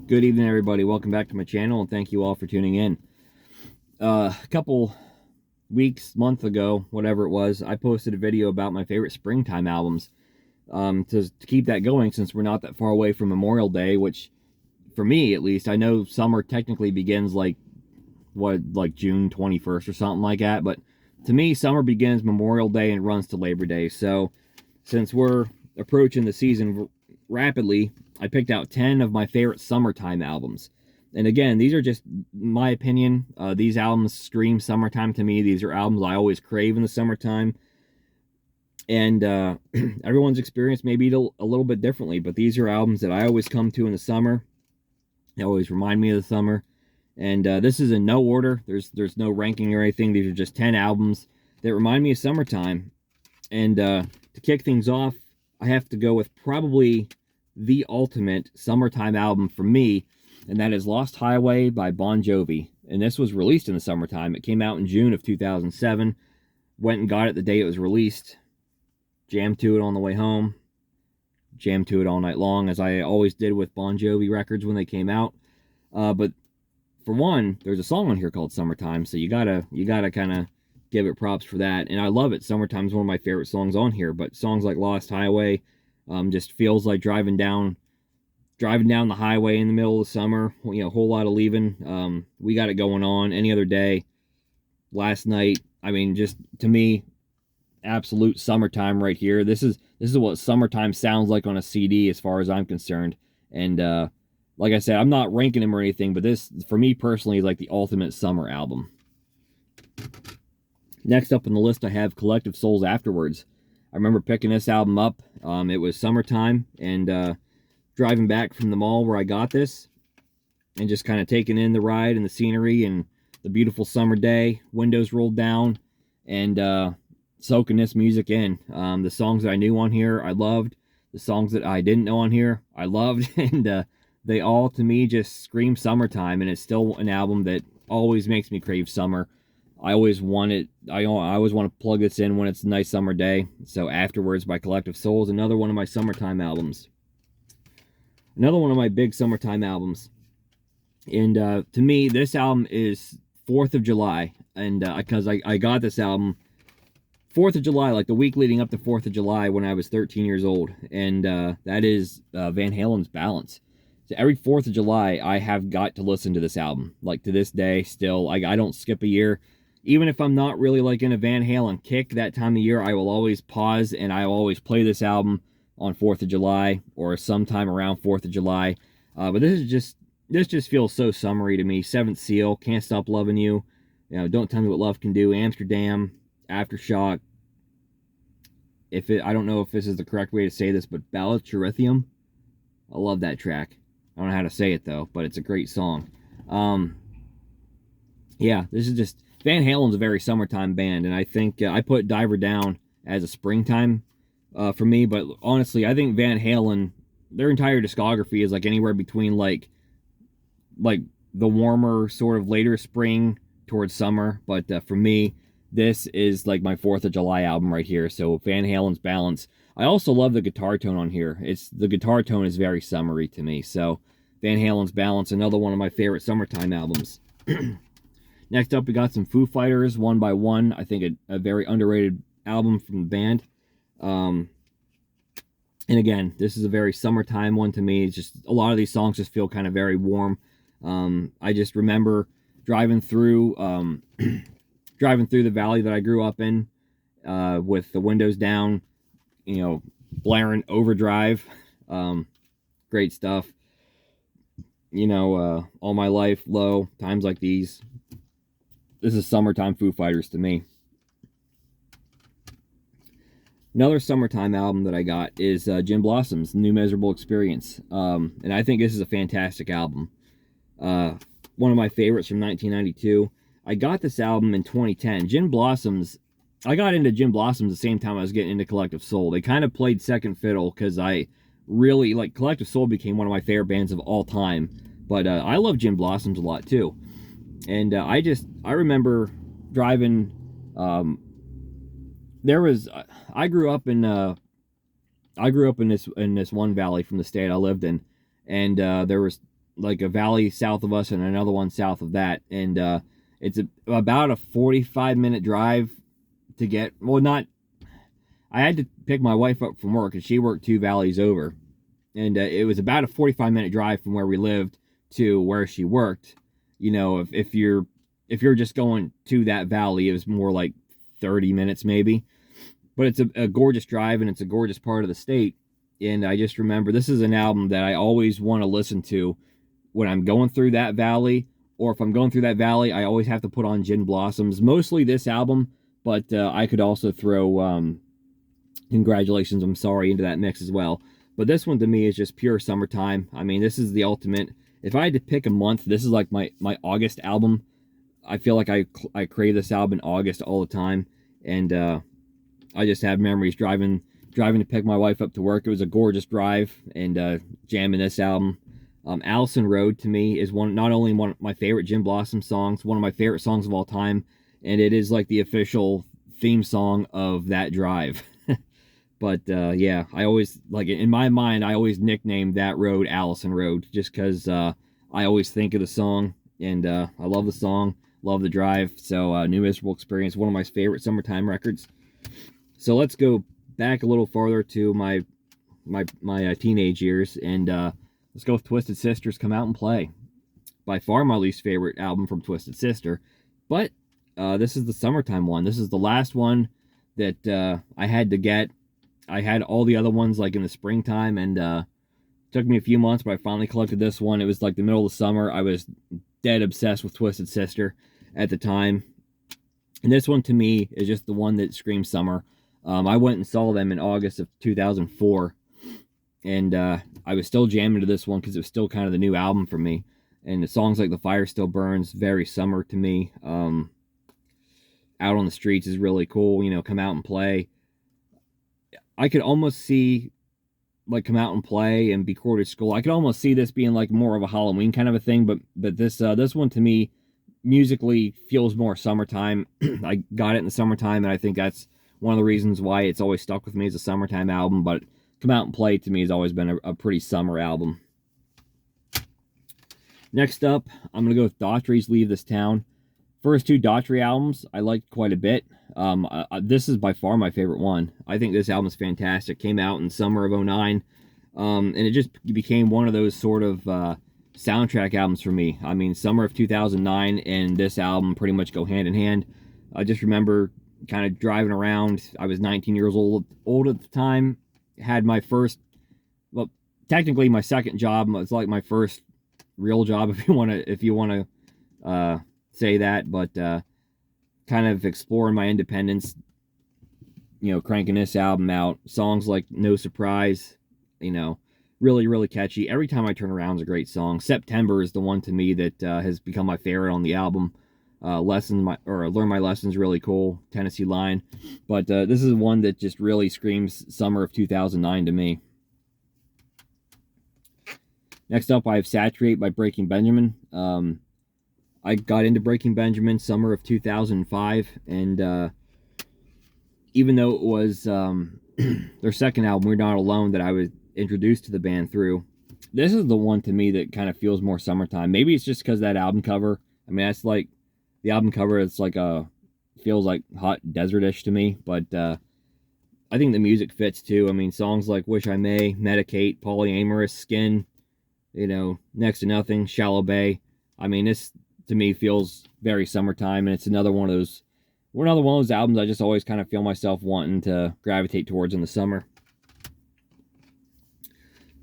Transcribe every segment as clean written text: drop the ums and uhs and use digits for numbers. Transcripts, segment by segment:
Good evening, everybody. Welcome back to my channel, and thank you all for tuning in. A couple month ago, whatever it was, I posted a video about my favorite springtime albums. To keep that going, since we're not that far away from Memorial Day, which, for me at least, I know summer technically begins like June 21st or something like that, but to me, summer begins Memorial Day and runs to Labor Day. So, since we're approaching the season rapidly, I picked out 10 of my favorite summertime albums. And again, these are just my opinion. These albums scream summertime to me. These are albums I always crave in the summertime. And everyone's experience may be a little bit differently, but these are albums that I always come to in the summer. They always remind me of the summer. And this is in no order. There's no ranking or anything. These are just 10 albums that remind me of summertime. And to kick things off, I have to go with probably the ultimate summertime album for me, and that is Lost Highway by Bon Jovi. And this was released in the summertime. It came out in June of 2007. Went and got it the day it was released. Jammed to it on the way home. Jammed to it all night long, as I always did with Bon Jovi records when they came out. But for one, there's a song on here called Summertime, so you gotta kind of give it props for that. And I love it. Summertime's one of my favorite songs on here, but songs like Lost Highway just feels like driving down the highway in the middle of the summer. You know, a whole lot of leaving. We got it going on any other day. Last night, I mean, just to me, absolute summertime right here. This is what summertime sounds like on a CD as far as I'm concerned. And like I said, I'm not ranking them or anything, but this, for me personally, is like the ultimate summer album. Next up on the list, I have Collective Souls Afterwards. I remember picking this album up. It was summertime, and driving back from the mall where I got this, and just kind of taking in the ride and the scenery and the beautiful summer day, windows rolled down, and soaking this music in. The songs that I knew on here, I loved. The songs that I didn't know on here, I loved. And they all, to me, just scream summertime, and it's still an album that always makes me crave summer. I always want to plug this in when it's a nice summer day. So Afterwards by Collective Souls, another one of my summertime albums. Another one of my big summertime albums. And to me, this album is 4th of July. And because I got this album 4th of July, like the week leading up to 4th of July when I was 13 years old. And that is Van Halen's Balance. So every 4th of July, I have got to listen to this album. Like to this day, still, I don't skip a year. Even if I'm not really like in a Van Halen kick that time of year, I will always pause and I will always play this album on 4th of July or sometime around 4th of July. But this just feels so summery to me. Seventh Seal, Can't Stop Loving You, Don't Tell Me What Love Can Do, Amsterdam, Aftershock. I don't know if this is the correct way to say this, but Ballad Charithium. I love that track. I don't know how to say it though, but it's a great song. Yeah, this is just, Van Halen's a very summertime band, and I think I put Diver Down as a springtime for me, but honestly, I think Van Halen, their entire discography is like anywhere between like the warmer sort of later spring towards summer, but for me, this is like my 4th of July album right here. So Van Halen's Balance. I also love the guitar tone on here. The guitar tone is very summery to me. So Van Halen's Balance, another one of my favorite summertime albums. Next up, we got some Foo Fighters, One by One. I think a very underrated album from the band. And again, this is a very summertime one to me. It's just a lot of these songs just feel kind of very warm. I just remember driving through the valley that I grew up in, with the windows down, blaring Overdrive. Great stuff. All My Life, Low, Times Like These. This is summertime Foo Fighters to me. Another summertime album that I got is Jim Blossom's New Miserable Experience. And I think this is a fantastic album. One of my favorites from 1992. I got this album in 2010. I got into Jim Blossom's the same time I was getting into Collective Soul. They kind of played second fiddle because I really, like, Collective Soul became one of my favorite bands of all time. But I love Jim Blossom's a lot too. And I remember driving, I grew up in this one valley from the state I lived in, and there was like a valley south of us and another one south of that. And it's about a 45-minute drive to get, well, not, I had to pick my wife up from work, and she worked 2 valleys over. And it was about a 45-minute drive from where we lived to where she worked. You know, if you're just going to that valley, it was more like 30 minutes maybe. But it's a gorgeous drive, and it's a gorgeous part of the state. And I just remember this is an album that I always want to listen to when I'm going through that valley, or if I'm going through that valley, I always have to put on Gin Blossoms. Mostly this album, but I could also throw Congratulations, I'm Sorry into that mix as well. But this one to me is just pure summertime. I mean, this is the ultimate. If I had to pick a month, this is like my August album. I feel like I crave this album in August all the time. And I just have memories driving to pick my wife up to work. It was a gorgeous drive, and jamming this album. Allison Road to me is not only one of my favorite Gin Blossom songs, one of my favorite songs of all time, and it is like the official theme song of that drive. But yeah, I always, like, in my mind, I always nicknamed that road Allison Road, just because I always think of the song, and I love the song, love the drive. So New Miserable Experience, one of my favorite summertime records. So let's go back a little farther to my teenage years, and let's go with Twisted Sister's Come Out and Play. By far my least favorite album from Twisted Sister, but this is the summertime one. This is the last one that I had to get. I had all the other ones like in the springtime, and it took me a few months, but I finally collected this one. It was like the middle of the summer. I was dead obsessed with Twisted Sister at the time. And this one to me is just the one that screams summer. I went and saw them in August of 2004, and I was still jamming to this one because it was still kind of the new album for me. And the songs like The Fire Still Burns, very summer to me. Out on the Streets is really cool, you know, Come Out and Play. I could almost see, like, Come Out and Play and Be Quartered School. I could almost see this being like more of a Halloween kind of a thing, but this one to me musically feels more summertime. I got it in the summertime, and I think that's one of the reasons why it's always stuck with me as a summertime album. But Come Out and Play to me has always been a pretty summer album. Next up, I'm going to go with Daughtry's Leave This Town. First 2 Daughtry albums I liked quite a bit. This is by far my favorite one. I think this album is fantastic. Came out in summer of 2009, and it just became one of those sort of soundtrack albums for me. I mean, summer of 2009 and this album pretty much go hand in hand. I just remember kind of driving around. I was 19 years old at the time. Had my first, well, technically my second job. It's like my first real job, if you want to say that, but kind of exploring my independence, you know, cranking this album out. Songs like No Surprise, you know, really, really catchy. Every Time I Turn Around is a great song. September is the one to me that has become my favorite on the album. Learn My Lessons, really cool. Tennessee Line. But this is one that just really screams summer of 2009 to me. Next up, I have Saturate by Breaking Benjamin. I got into Breaking Benjamin summer of 2005, and even though it was their second album, We're Not Alone, that I was introduced to the band through, this is the one to me that kind of feels more summertime. Maybe it's just because that album cover. I mean, that's like the album cover. It's like feels like hot desertish to me, but I think the music fits too. I mean, songs like Wish I May, Medicate, Polyamorous, Skin, you know, Next to Nothing, Shallow Bay. I mean, this to me feels very summertime, and it's another one of those albums I just always kind of feel myself wanting to gravitate towards in the summer.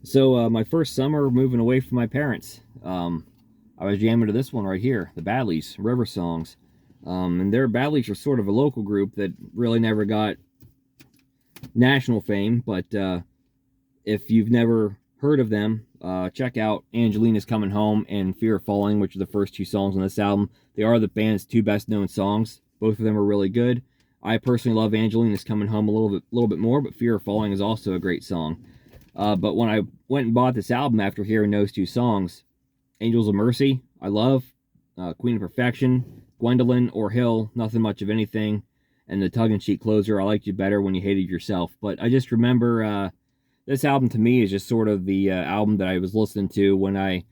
So my first summer moving away from my parents, I was jamming to this one right here, the Badleys, River Songs. And their Badleys are sort of a local group that really never got national fame, but if you've never heard of them, check out Angelina's Coming Home and Fear of Falling, which are the first 2 songs on this album. They are the band's 2 best known songs. Both of them are really good. I personally love Angelina's Coming Home a little bit more, but Fear of Falling is also a great song. But when I went and bought this album after hearing those 2 songs, Angels of Mercy, I love. Queen of Perfection, Gwendolyn or Hill, nothing much of anything. And the tongue-in-cheek closer, I Liked You Better When You Hated Yourself. But I just remember this album to me is just sort of the album that I was listening to when I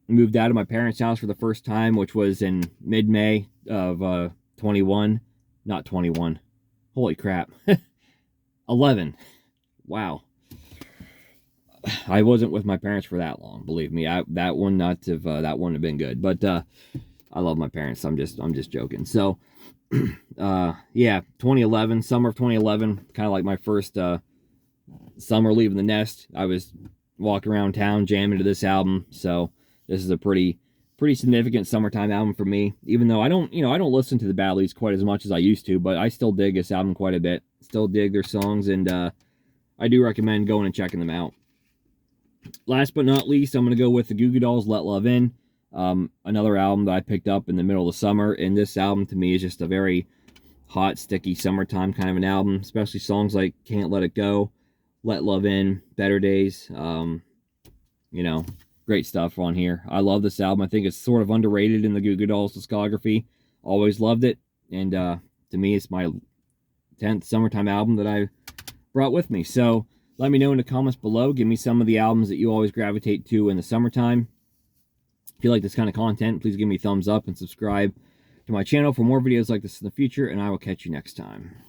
moved out of my parents' house for the first time, which was in mid-May of 21. Not 21. Holy crap. 11. Wow. I wasn't with my parents for that long, believe me. That wouldn't have been good. But I love my parents. I'm just joking. So yeah, 2011, summer of 2011, kind of like my first summer leaving the nest. I was walking around town jamming to this album. So this is a pretty significant summertime album for me. Even though I don't listen to the Badleys quite as much as I used to, but I still dig this album quite a bit. Still dig their songs, and I do recommend going and checking them out. Last but not least, I'm going to go with the Goo Goo Dolls' Let Love In. Another album that I picked up in the middle of the summer, and this album to me is just a very hot, sticky summertime kind of an album, especially songs like Can't Let It Go, Let Love In, Better Days. You know, great stuff on here. I love this album. I think it's sort of underrated in the Goo Goo Dolls discography. Always loved it, and to me, it's my 10th summertime album that I brought with me. So let me know in the comments below. Give me some of the albums that you always gravitate to in the summertime. If you like this kind of content, please give me a thumbs up and subscribe to my channel for more videos like this in the future, and I will catch you next time.